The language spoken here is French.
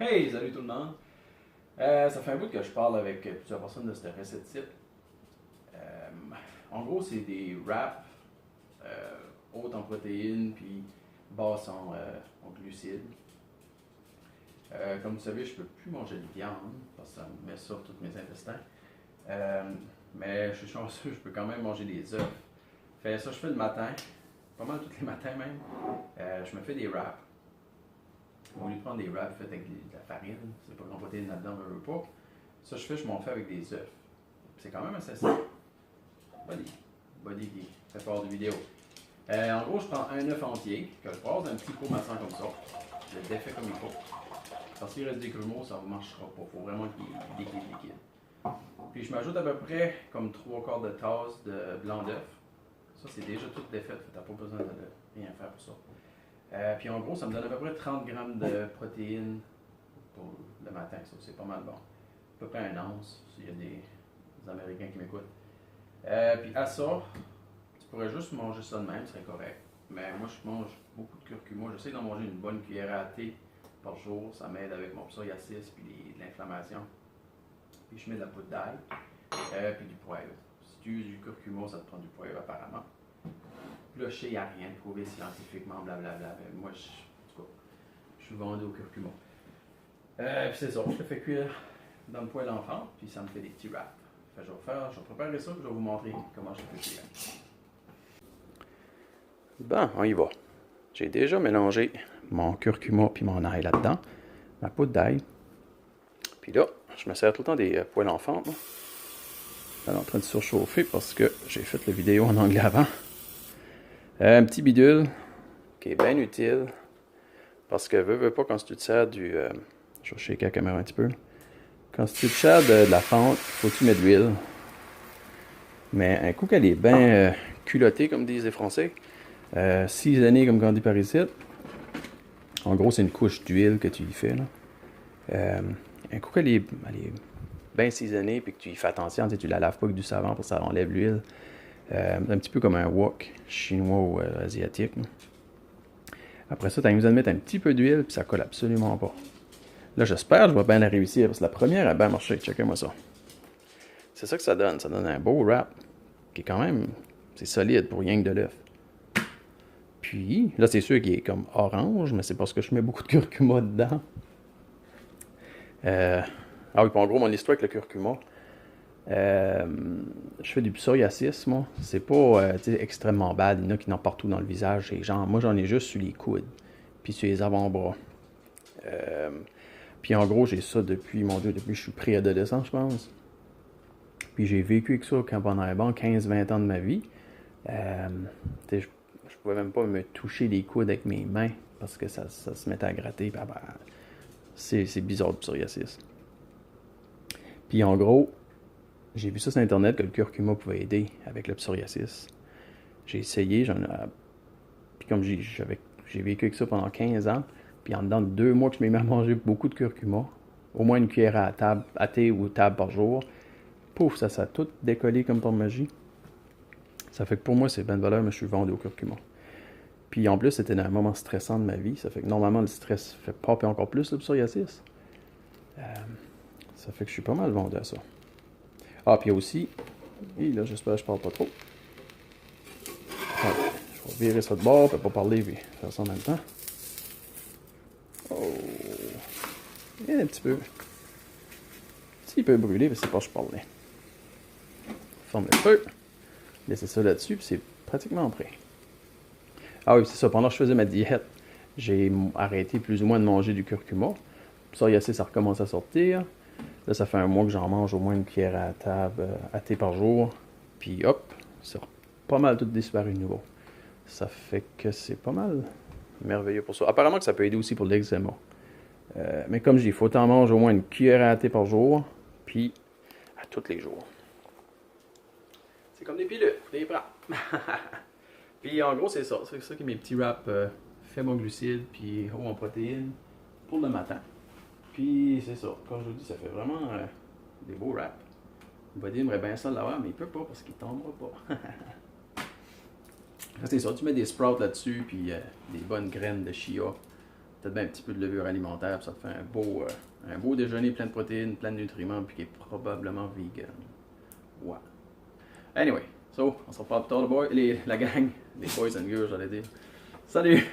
Hey, salut tout le monde! Ça fait un bout que je parle avec plusieurs personnes de ce recette-type. Euh, En gros, c'est des wraps hautes en protéines puis basses en glucides. Comme vous savez, je peux plus manger de viande parce que ça me met sur tous mes intestins. Euh, mais je suis chanceux, je peux quand même manger des œufs. Fait ça, je fais le matin, pas mal tous les matins même. Je me fais des wraps. Au lieu de prendre des wraps faits avec de la farine, c'est pas grand protéine là-dedans, je veux pas. Ça, je m'en fais avec des œufs. C'est quand même assez simple. Body qui fait part de vidéo. En gros, je prends un œuf entier, que je passe dans un petit pot maçon comme ça. Je le défais comme il faut. Parce qu'il reste des grumeaux, ça ne marchera pas. Il faut vraiment qu'il y ait des liquides. Puis je m'ajoute à peu près comme 3/4 de tasse de blanc d'œuf. Ça, c'est déjà tout défait, tu n'as pas besoin de rien faire pour ça. Puis en gros, ça me donne à peu près 30 grammes de protéines pour le matin. Ça, c'est pas mal bon. À peu près un once, s'il y a des Américains qui m'écoutent. Puis à ça, tu pourrais juste manger ça de même, ce serait correct. Mais moi, je mange beaucoup de curcuma. J'essaie d'en manger une bonne cuillère à thé par jour. Ça m'aide avec mon psoriasis puis de l'inflammation. Puis je mets de la poudre d'ail, puis du poivre. Si tu uses du curcuma, ça te prend du poivre apparemment. Puis là, je sais, il n'y a rien prouvé scientifiquement, blablabla. Mais moi, en tout cas, je suis vendu au curcuma. Puis c'est ça, je le fais cuire dans le poêle enfant, puis ça me fait des petits wraps. Fait, je vais préparer ça, puis je vais vous montrer comment je fais cuire. Bon, on y va. J'ai déjà mélangé mon curcuma puis mon ail là-dedans, ma poudre d'ail. Puis là, je me sers tout le temps des poêles enfants. Elle est en train de surchauffer parce que j'ai fait la vidéo en anglais avant. Un petit bidule qui est bien utile parce que veux pas quand tu te sers du... je vais shaker la caméra un petit peu. Quand tu te sers de la fonte, faut que tu mettes de l'huile. Mais un coup qu'elle est bien culottée, comme disent les Français, seasonée comme on dit par ici, en gros c'est une couche d'huile que tu y fais. Là. Un coup qu'elle est bien seasonée et que tu y fais attention, tu la laves pas avec du savon pour que ça enlève l'huile. Un petit peu comme un wok chinois ou asiatique. Là. Après ça, tu as besoin de mettre un petit peu d'huile puis ça colle absolument pas. Là, j'espère que je vais bien la réussir parce que la première a bien marché. Checkez-moi ça. C'est ça que ça donne. Ça donne un beau wrap qui est quand même... C'est solide pour rien que de l'œuf. Puis, là, c'est sûr qu'il est comme orange, mais c'est parce que je mets beaucoup de curcuma dedans. Ah oui, puis en gros, mon histoire avec le curcuma, je fais du psoriasis, moi. C'est pas extrêmement bad. Il y en a qui n'ont partout dans le visage. Et genre, moi, j'en ai juste sur les coudes, puis sur les avant-bras. Puis en gros, j'ai ça depuis, mon Dieu, depuis que je suis préadolescent, je pense. Puis j'ai vécu avec ça pendant un bon 15-20 ans de ma vie. Je pouvais même pas me toucher les coudes avec mes mains parce que ça se mettait à gratter. Puis, c'est bizarre le psoriasis. Puis en gros, j'ai vu ça sur Internet que le curcuma pouvait aider avec le psoriasis. J'ai essayé, puis comme j'ai vécu avec ça pendant 15 ans, puis en dedans de 2 mois que je m'ai mis à manger beaucoup de curcuma, au moins une cuillère à thé ou table par jour, pouf, ça s'est tout décollé comme par magie. Ça fait que pour moi, c'est bien de valeur, mais je suis vendu au curcuma. Puis en plus, c'était dans un moment stressant de ma vie. Ça fait que normalement, le stress fait popper encore plus le psoriasis. Ça fait que je suis pas mal vendu à ça. Ah, puis aussi, et là, j'espère que je parle pas trop. Allez, je vais virer ça de bord, puis pas parler, puis faire ça en même temps. Oh! Il y a un petit peu brûlé, mais c'est pas que je parlais. Ferme le feu. Laissez ça là-dessus, puis c'est pratiquement prêt. Ah oui, c'est ça. Pendant que je faisais ma diète, j'ai arrêté plus ou moins de manger du curcuma. Psoriasis, ça recommence à sortir. Là, ça fait un mois que j'en mange au moins une cuillère à table, à thé par jour. Puis hop, ça a pas mal tout disparu de nouveau. Ça fait que c'est pas mal merveilleux pour ça. Apparemment que ça peut aider aussi pour l'eczéma. Mais comme je dis, il faut en manger au moins une cuillère à thé par jour. Puis à tous les jours. C'est comme des pilules, des bras. Puis en gros, c'est ça. C'est ça qui est mes petits wraps faibles en glucides puis haut en protéines pour le matin. Puis c'est ça. Comme je vous dis, ça fait vraiment des beaux wraps. Buddy aimerait bien ça l'avoir, mais il peut pas parce qu'il tombera pas. C'est ça. Tu mets des sprouts là-dessus puis des bonnes graines de chia. peut-être bien un petit peu de levure alimentaire, puis ça te fait un beau déjeuner plein de protéines, plein de nutriments, puis qui est probablement vegan. Ouais. Anyway, so, on se reparle plus tard, la gang, les boys and girls, j'allais dire. Salut!